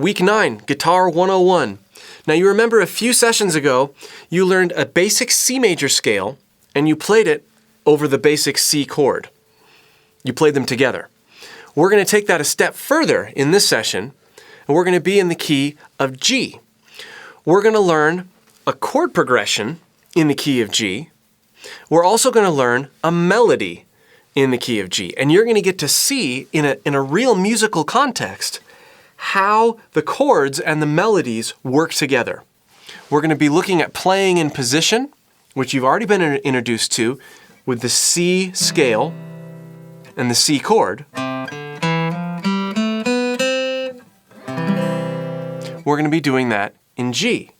Week 9, Guitar 101. Now you remember a few sessions ago, you learned a basic C major scale and you played it over the basic C chord. You played them together. We're going to take that a step further in this session, and we're going to be in the key of G. We're going to learn a chord progression in the key of G. We're also going to learn a melody in the key of G. And you're going to get to see in a real musical context how the chords and the melodies work together. We're going to be looking at playing in position, which you've already been introduced to with the C scale and the C chord. We're going to be doing that in G.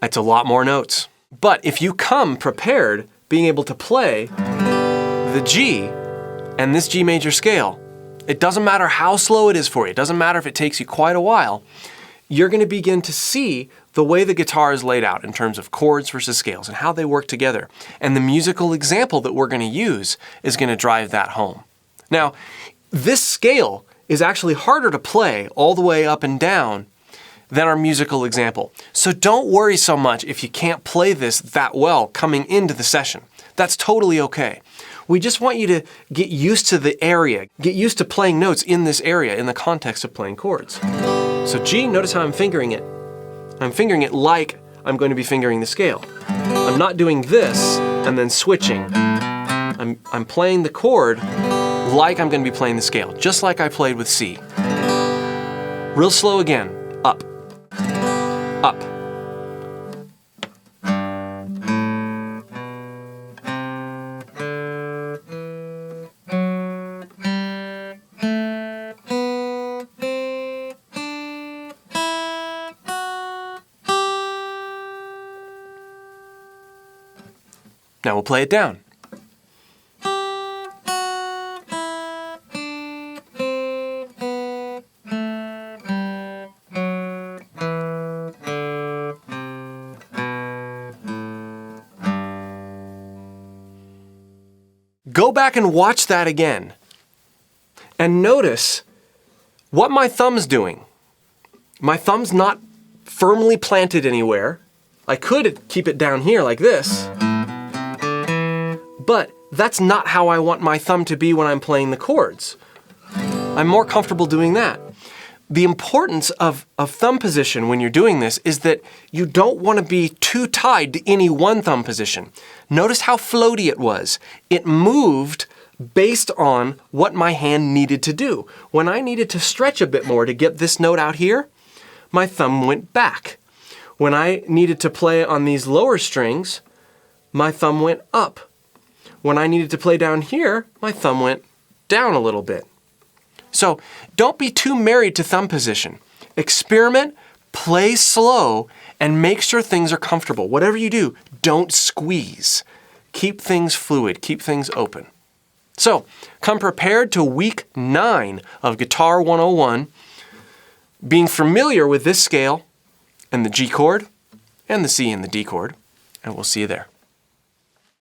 That's a lot more notes. But if you come prepared, being able to play the G and this G major scale, it doesn't matter how slow it is for you, it doesn't matter if it takes you quite a while, you're going to begin to see the way the guitar is laid out in terms of chords versus scales and how they work together. And the musical example that we're going to use is going to drive that home. Now, this scale is actually harder to play all the way up and down than our musical example. So don't worry so much if you can't play this that well coming into the session. That's totally okay. We just want you to get used to the area, get used to playing notes in this area in the context of playing chords. So G, notice how I'm fingering it. I'm fingering it like I'm going to be fingering the scale. I'm not doing this and then switching. I'm playing the chord like I'm going to be playing the scale, just like I played with C. Real slow again. Up. Up. Now we'll play it down. Go back and watch that again. And notice what my thumb's doing. My thumb's not firmly planted anywhere. I could keep it down here like this, but that's not how I want my thumb to be when I'm playing the chords. I'm more comfortable doing that. The importance of thumb position when you're doing this is that you don't want to be too tied to any one thumb position. Notice how floaty it was. It moved based on what my hand needed to do. When I needed to stretch a bit more to get this note out here, my thumb went back. When I needed to play on these lower strings, my thumb went up. When I needed to play down here, my thumb went down a little bit. So don't be too married to thumb position. Experiment, play slow, and make sure things are comfortable. Whatever you do, don't squeeze. Keep things fluid, keep things open. So come prepared to week 9 of Guitar 101, being familiar with this scale and the G chord and the C and the D chord, and we'll see you there.